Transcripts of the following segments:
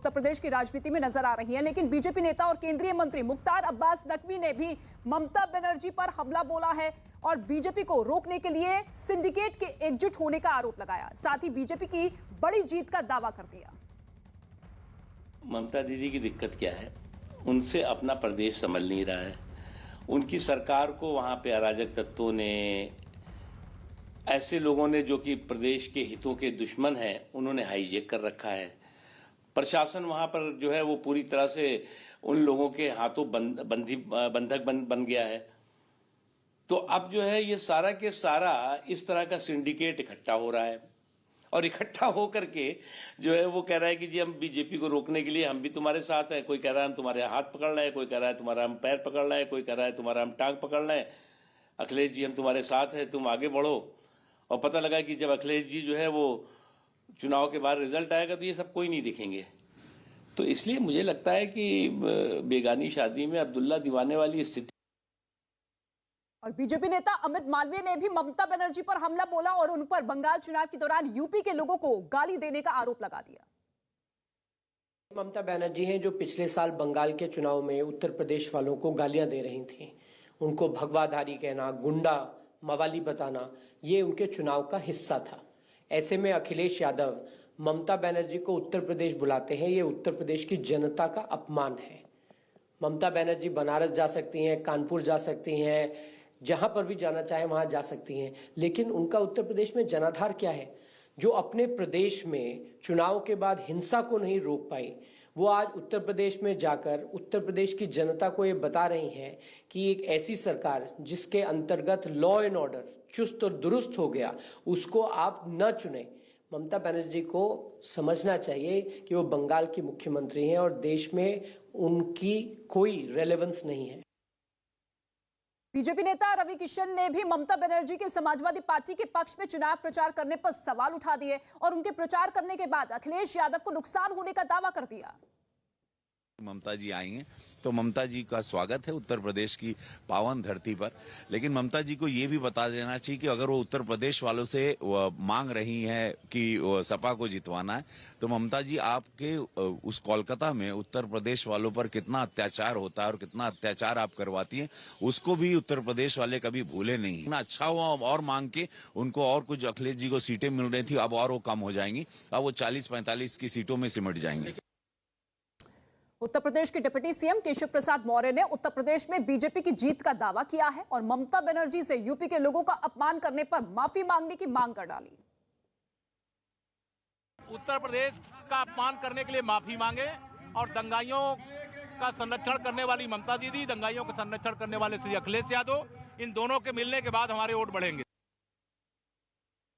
उत्तर प्रदेश की राजनीति में नजर आ रही हैं। लेकिन बीजेपी नेता और केंद्रीय मंत्री मुख्तार अब्बास नकवी ने भी ममता बनर्जी पर हमला बोला है और बीजेपी को रोकने के लिए सिंडिकेट के एकजुट होने का आरोप लगाया। साथ ही बीजेपी की बड़ी जीत का दावा कर दिया। ममता दीदी की दिक्कत क्या है? उनसे अपना प्रदेश समझ नहीं रहा है। उनकी सरकार को वहाँ पे अराजक तत्वों ने, ऐसे लोगों ने जो कि प्रदेश के हितों के दुश्मन हैं, उन्होंने हाईजैक कर रखा है। प्रशासन वहाँ पर जो है वो पूरी तरह से उन लोगों के हाथों बंधक बन गया है। तो अब जो है ये सारा के सारा इस तरह का सिंडिकेट इकट्ठा हो रहा है और इकट्ठा हो करके जो है वो कह रहा है कि जी हम बीजेपी को रोकने के लिए हम भी तुम्हारे साथ हैं। कोई कह रहा है हम तुम्हारे हाथ पकड़ रहे हैं, कोई कह रहा है तुम्हारा हम पैर पकड़ रहे हैं, कोई कह रहा है तुम्हारा हम टांग पकड़ रहे हैं। अखिलेश जी हम तुम्हारे साथ हैं, तुम आगे बढ़ो। और पता लगा कि जब अखिलेश जी जो है वो चुनाव के बाद रिजल्ट आएगा तो ये सब कोई नहीं दिखेंगे। तो इसलिए मुझे लगता है कि बेगानी शादी में अब्दुल्ला दीवाने वाली स्थिति। और बीजेपी नेता अमित मालवीय ने भी ममता बनर्जी पर हमला बोला और उन पर बंगाल चुनाव के दौरान यूपी के लोगों को गाली देने का आरोप लगा दिया। ममता बनर्जी हैं जो पिछले साल बंगाल के चुनाव में उत्तर प्रदेश वालों को गालियां दे रही थीं। उनको भगवाधारी कहना, गुंडा, मवाली बताना, ये उनके चुनाव का हिस्सा था। ऐसे में अखिलेश यादव ममता बनर्जी को उत्तर प्रदेश बुलाते हैं, ये उत्तर प्रदेश की जनता का अपमान है। ममता बनर्जी बनारस जा सकती हैं, कानपुर जा सकती हैं, जहां पर भी जाना चाहे वहां जा सकती हैं, लेकिन उनका उत्तर प्रदेश में जनाधार क्या है? जो अपने प्रदेश में चुनाव के बाद हिंसा को नहीं रोक पाई, वो आज उत्तर प्रदेश में जाकर उत्तर प्रदेश की जनता को ये बता रही हैं कि एक ऐसी सरकार जिसके अंतर्गत लॉ एंड ऑर्डर चुस्त और दुरुस्त हो गया, उसको आप न चुने। ममता बनर्जी को समझना चाहिए कि वो बंगाल की मुख्यमंत्री हैं और देश में उनकी कोई रेलेवेंस नहीं है। बीजेपी नेता रवि किशन ने भी ममता बनर्जी के समाजवादी पार्टी के पक्ष में चुनाव प्रचार करने पर सवाल उठा दिए और उनके प्रचार करने के बाद अखिलेश यादव को नुकसान होने का दावा कर दिया। ममता जी आई हैं तो ममता जी का स्वागत है उत्तर प्रदेश की पावन धरती पर। लेकिन ममता जी को ये भी बता देना चाहिए कि अगर वो उत्तर प्रदेश वालों से मांग रही हैं कि सपा को जितवाना है, तो ममता जी आपके उस कोलकाता में उत्तर प्रदेश वालों पर कितना अत्याचार होता है और कितना अत्याचार आप करवाती हैं, उसको भी उत्तर प्रदेश वाले कभी भूले नहीं। अच्छा हुआ और मांग के उनको और कुछ अखिलेश जी को सीटें मिल रही थी, अब और वो कम हो जाएंगी, अब वो 40-45 की सीटों में सिमट जाएंगे। उत्तर प्रदेश के डिप्टी सीएम केशव प्रसाद मौर्य ने उत्तर प्रदेश में बीजेपी की जीत का दावा किया है और ममता बनर्जी से यूपी के लोगों का अपमान करने पर माफी मांगने की मांग कर डाली। उत्तर प्रदेश का अपमान करने के लिए माफी मांगे और दंगाइयों का संरक्षण करने वाली ममता दीदी, दंगाइयों का संरक्षण करने वाले श्री अखिलेश यादव, इन दोनों के मिलने के बाद हमारे वोट बढ़ेंगे।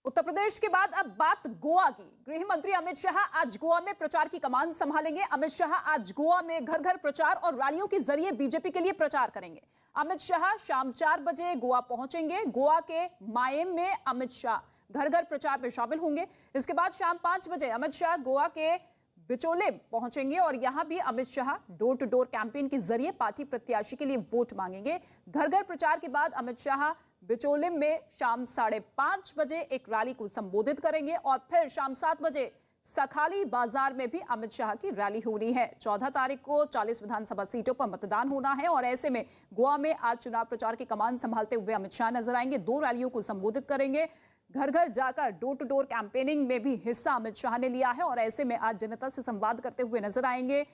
उत्तर प्रदेश के बाद अब बात गोवा की। गृह मंत्री अमित शाह आज गोवा में प्रचार की कमान संभालेंगे। अमित शाह आज गोवा में घर घर प्रचार और रैलियों के जरिए बीजेपी के लिए प्रचार करेंगे। अमित शाह शाम 4 बजे गोवा पहुंचेंगे। गोवा के मायम में अमित शाह घर घर प्रचार में शामिल होंगे। इसके बाद शाम 5 बजे अमित शाह गोवा के बिचोले पहुंचेंगे और यहां भी Amit Shah door to door campaign के जरिए पार्टी प्रत्याशी के लिए वोट मांगेंगे। घर घर प्रचार के बाद अमित शाह बिचोले में शाम 5:30 बजे एक रैली को संबोधित करेंगे और फिर शाम 7 बजे सखाली बाजार में भी अमित शाह की रैली होनी है। 14 तारीख को 40 विधानसभा सीटों पर मतदान होना है और ऐसे में गोवा में आज चुनाव प्रचार की कमान संभालते हुए अमित शाह नजर आएंगे। 2 रैलियों को संबोधित करेंगे। घर घर जाकर डोर टू डोर कैंपेनिंग में भी हिस्सा अमित शाह ने लिया है और ऐसे में आज जनता से संवाद करते हुए नजर आएंगे।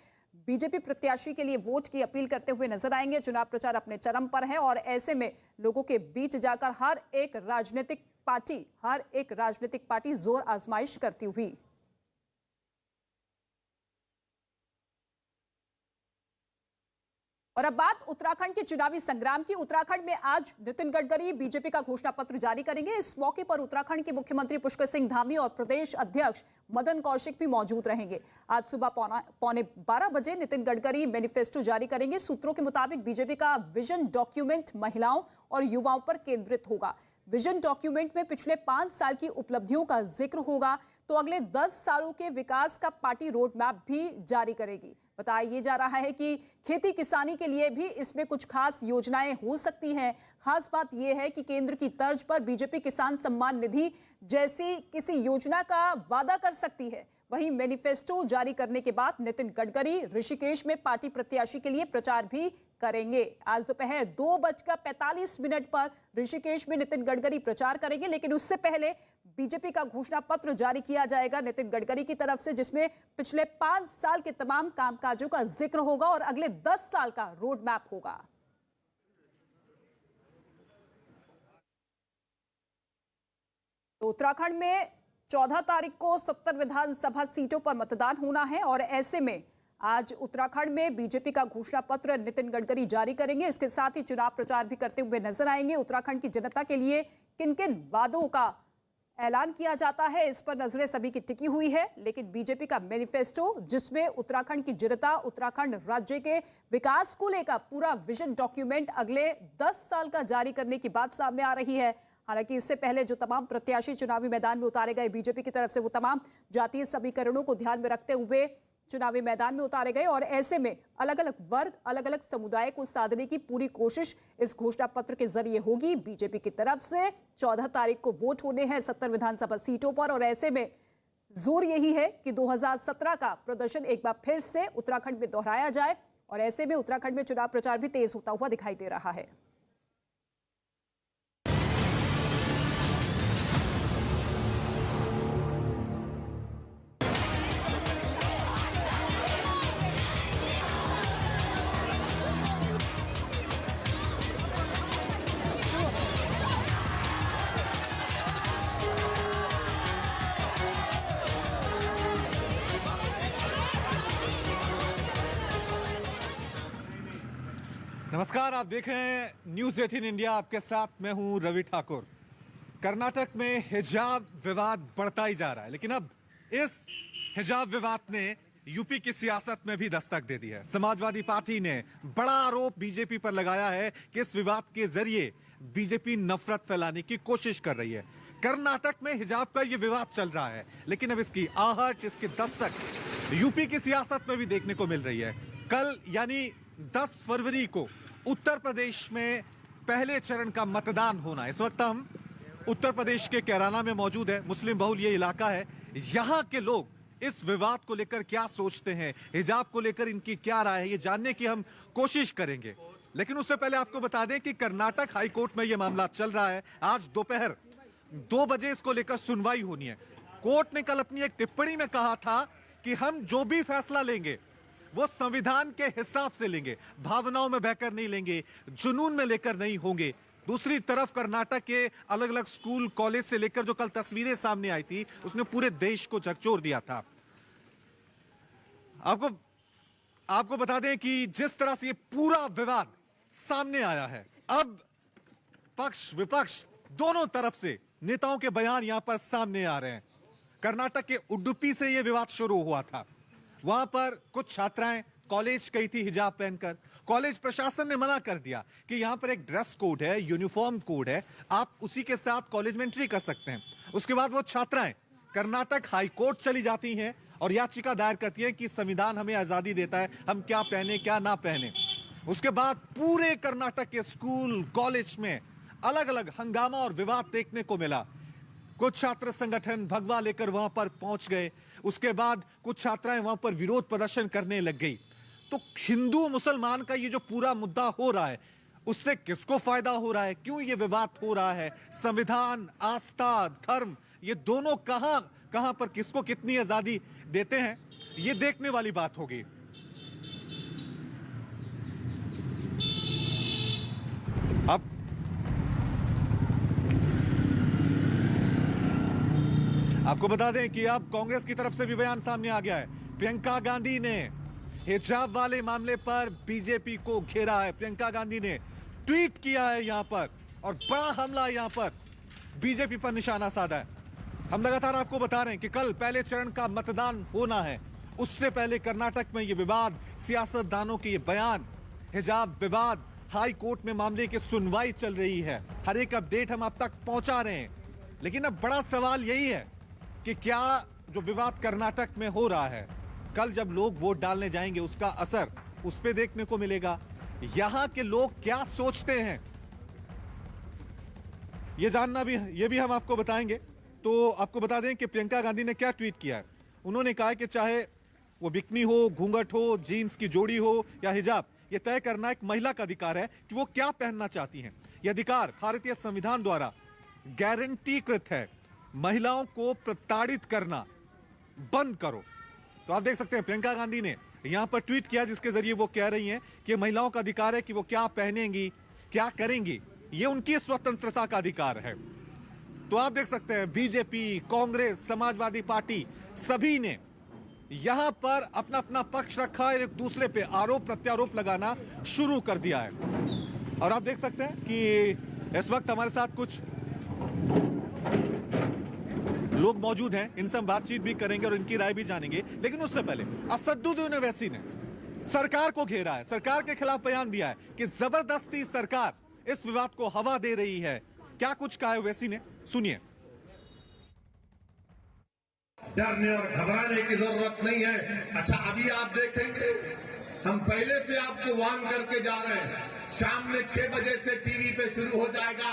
बीजेपी प्रत्याशी के लिए वोट की अपील करते हुए नजर आएंगे। चुनाव प्रचार अपने चरम पर है और ऐसे में लोगों के बीच जाकर हर एक राजनीतिक पार्टी जोर आजमाइश करती हुई। और अब बात उत्तराखंड के चुनावी संग्राम की। उत्तराखंड में आज नितिन गडकरी बीजेपी का घोषणा पत्र जारी करेंगे। इस मौके पर उत्तराखंड के मुख्यमंत्री पुष्कर सिंह धामी और प्रदेश अध्यक्ष मदन कौशिक भी मौजूद रहेंगे। आज सुबह 11:15 बजे नितिन गडकरी मैनिफेस्टो जारी करेंगे। सूत्रों के मुताबिक बीजेपी का विजन डॉक्यूमेंट महिलाओं और युवाओं पर केंद्रित होगा। विजन डॉक्यूमेंट में पिछले 5 साल की उपलब्धियों का जिक्र होगा। तो अगले 10 सालों के विकास का पार्टी रोड मैप भी जारी करेगी। बताया जा रहा है कि खेती किसानी के लिए भी इसमें कुछ खास योजनाएं हो सकती हैं। खास बात यह है कि केंद्र की तर्ज पर बीजेपी किसान सम्मान निधि जैसी किसी योजना का वादा कर सकती है। वहीं मैनिफेस्टो जारी करने के बाद नितिन गडकरी ऋषिकेश में पार्टी प्रत्याशी के लिए प्रचार भी करेंगे। आज दोपहर 2:45 पर ऋषिकेश में नितिन गडकरी प्रचार करेंगे, लेकिन उससे पहले बीजेपी का घोषणा पत्र जारी किया जाएगा नितिन गडकरी की तरफ से, जिसमें पिछले 5 साल के तमाम कामकाजों का जिक्र होगा और अगले 10 साल का रोड मैप होगा। तो उत्तराखंड में 14 तारीख को 70 विधानसभा सीटों पर मतदान होना है और ऐसे में आज उत्तराखंड में बीजेपी का घोषणा पत्र नितिन गडकरी जारी करेंगे। इसके साथ ही चुनाव प्रचार भी करते हुए नजर आएंगे। उत्तराखंड की जनता के लिए किन किन वादों का ऐलान किया जाता है, इस पर नजरें सभी की टिकी हुई है। लेकिन बीजेपी का मैनिफेस्टो, जिसमें उत्तराखंड की जनता, उत्तराखंड राज्य के विकास को लेकर पूरा विजन डॉक्यूमेंट अगले 10 साल का जारी करने की बात सामने आ रही है। हालांकि इससे पहले जो तमाम प्रत्याशी चुनावी मैदान में उतारे गए बीजेपी की तरफ से, वो तमाम जातीय समीकरणों को ध्यान में रखते हुए चुनावी मैदान में उतारे गए और ऐसे में अलग अलग वर्ग, अलग अलग समुदाय को साधने की पूरी कोशिश इस घोषणा पत्र के जरिए होगी। बीजेपी की तरफ से 14 तारीख को वोट होने हैं 70 विधानसभा सीटों पर और ऐसे में जोर यही है कि 2017 का प्रदर्शन एक बार फिर से उत्तराखंड में दोहराया जाए और ऐसे में उत्तराखंड में चुनाव प्रचार भी तेज होता हुआ दिखाई दे रहा है। नमस्कार, आप देख रहे हैं न्यूज़ 18 इंडिया। आपके साथ मैं हूं रवि ठाकुर। कर्नाटक में हिजाब विवाद बढ़ता ही जा रहा है, लेकिन अब इस हिजाब विवाद ने यूपी की सियासत में भी दस्तक दे दी है। समाजवादी पार्टी ने बड़ा आरोप बीजेपी पर लगाया है कि इस विवाद के जरिए बीजेपी नफरत फैलाने की कोशिश कर रही है। कर्नाटक में हिजाब का यह विवाद चल रहा है, लेकिन अब इसकी आहट, इसकी दस्तक यूपी की सियासत में भी देखने को मिल रही है। कल यानी 10 फरवरी को उत्तर प्रदेश में पहले चरण का मतदान होना है। इस वक्त हम उत्तर प्रदेश के कैराना में मौजूद है। मुस्लिम बहुल ये इलाका है। यहाँ के लोग इस विवाद को लेकर क्या सोचते हैं, हिजाब को लेकर इनकी क्या राय है, ये जानने की हम कोशिश करेंगे। लेकिन उससे पहले आपको बता दें कि कर्नाटक हाई कोर्ट में यह मामला चल रहा है। आज दोपहर 2 बजे इसको लेकर सुनवाई होनी है। कोर्ट ने कल अपनी एक टिप्पणी में कहा था कि हम जो भी फैसला लेंगे वो संविधान के हिसाब से लेंगे, भावनाओं में बहकर नहीं लेंगे, जुनून में लेकर नहीं होंगे। दूसरी तरफ कर्नाटक के अलग अलग स्कूल, कॉलेज से लेकर जो कल तस्वीरें सामने आई थी, उसने पूरे देश को झकझोर दिया था। आपको बता दें कि जिस तरह से ये पूरा विवाद सामने आया है, अब पक्ष विपक्ष दोनों तरफ से नेताओं के बयान यहां पर सामने आ रहे हैं। कर्नाटक के उडुपी से यह विवाद शुरू हुआ था। वहां पर कुछ छात्राएं कॉलेज गई थी हिजाब पहनकर। कॉलेज प्रशासन ने मना कर दिया कि यहां पर एक ड्रेस कोड है, यूनिफॉर्म कोड है, आप उसी के साथ कॉलेज में एंट्री कर सकते हैं। उसके बाद वो छात्राएं कर्नाटक हाई कोर्ट चली जाती हैं और याचिका दायर करती हैं कि संविधान हमें आजादी देता है, हम क्या पहने क्या ना पहने। उसके बाद पूरे कर्नाटक के स्कूल, कॉलेज में अलग अलग हंगामा और विवाद देखने को मिला। कुछ छात्र संगठन भगवा लेकर वहां पर पहुंच गए। उसके बाद कुछ छात्राएं वहां पर विरोध प्रदर्शन करने लग गई। तो हिंदू मुसलमान का ये जो पूरा मुद्दा हो रहा है, उससे किसको फायदा हो रहा है, क्यों ये विवाद हो रहा है, संविधान, आस्था, धर्म, ये दोनों कहां पर किसको कितनी आजादी देते हैं, ये देखने वाली बात होगी। अब आपको बता दें कि अब कांग्रेस की तरफ से भी बयान सामने आ गया है। प्रियंका गांधी ने हिजाब वाले मामले पर बीजेपी को घेरा है। प्रियंका गांधी ने ट्वीट किया है यहां पर और बड़ा हमला यहां पर बीजेपी पर निशाना साधा है। हम लगातार आपको बता रहे हैं कि कल पहले चरण का मतदान होना है। उससे पहले कर्नाटक में यह विवाद, सियासतदानों के ये बयान, हिजाब विवाद, हाई कोर्ट में मामले की सुनवाई चल रही है। हर एक अपडेट हम आप तक पहुंचा रहे हैं। लेकिन अब बड़ा सवाल यही है कि क्या जो विवाद कर्नाटक में हो रहा है, कल जब लोग वोट डालने जाएंगे उसका असर उस पे देखने को मिलेगा। यहां के लोग क्या सोचते हैं ये भी हम आपको बताएंगे। तो आपको बता दें कि प्रियंका गांधी ने क्या ट्वीट किया है। उन्होंने कहा कि चाहे वो बिकनी हो, घूंघट हो, जीन्स की जोड़ी हो या हिजाब, ये तय करना एक महिला का अधिकार है कि वो क्या पहनना चाहती हैं। यह अधिकार भारतीय संविधान द्वारा गारंटीकृत है। महिलाओं को प्रताड़ित करना बंद करो। तो आप देख सकते हैं प्रियंका गांधी ने यहां पर ट्वीट किया जिसके जरिए वो कह रही हैं कि महिलाओं का अधिकार है कि वो क्या पहनेंगी, क्या करेंगी, ये उनकी स्वतंत्रता का अधिकार है। तो आप देख सकते हैं बीजेपी, कांग्रेस, समाजवादी पार्टी सभी ने यहां पर अपना अपना पक्ष रखा है, एक दूसरे पे आरोप प्रत्यारोप लगाना शुरू कर दिया है। और आप देख सकते हैं कि इस वक्त हमारे साथ कुछ लोग मौजूद हैं, इनसे हम बातचीत भी करेंगे और इनकी राय भी जानेंगे। लेकिन उससे पहले असदुद्दीन ओवैसी ने सरकार को घेरा है, सरकार के खिलाफ बयान दिया है कि जबरदस्ती सरकार इस विवाद को हवा दे रही है। क्या कुछ कहा है ओवैसी ने, सुनिए। डरने और घबराने की जरूरत नहीं है। अच्छा, अभी आप देखेंगे, हम पहले से आपको वार्न करके जा रहे हैं, शाम में 6 बजे से टीवी पे शुरू हो जाएगा।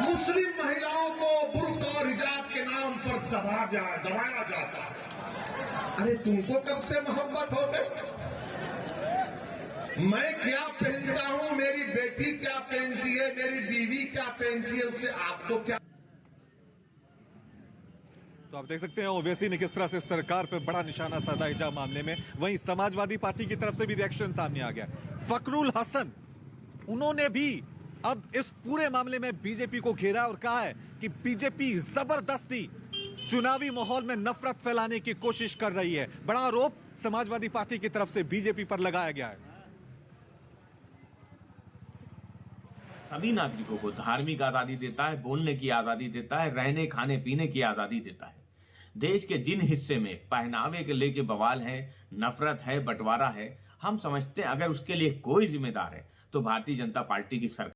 मुस्लिम महिलाओं को बुर्का और हिजाब के नाम पर दबाया जाता है। अरे तुमको कब से मोहब्बत हो गई? मैं क्या पहनता हूं, मेरी बेटी क्या पहनती है, मेरी बीवी क्या पहनती है, उससे आपको क्या? तो आप देख सकते हैं ओवैसी ने किस तरह से सरकार पर बड़ा निशाना साधा हिजाब मामले में। वहीं समाजवादी पार्टी की तरफ से भी रिएक्शन सामने आ गया। फखरुल हसन, उन्होंने भी अब इस पूरे मामले में बीजेपी को घेरा और कहा है कि बीजेपी जबरदस्ती चुनावी माहौल में नफरत फैलाने की कोशिश कर रही है। बड़ा आरोप समाजवादी पार्टी की तरफ से बीजेपी पर लगाया गया है। सभी नागरिकों को धार्मिक आजादी देता है, बोलने की आजादी देता है, रहने खाने पीने की आजादी देता है। देश के जिन हिस्से में पहनावे के लेके बवाल है, नफरत है, बंटवारा है, हम समझते हैं अगर उसके लिए कोई जिम्मेदार है तो भारतीय जनता पार्टी की सरकार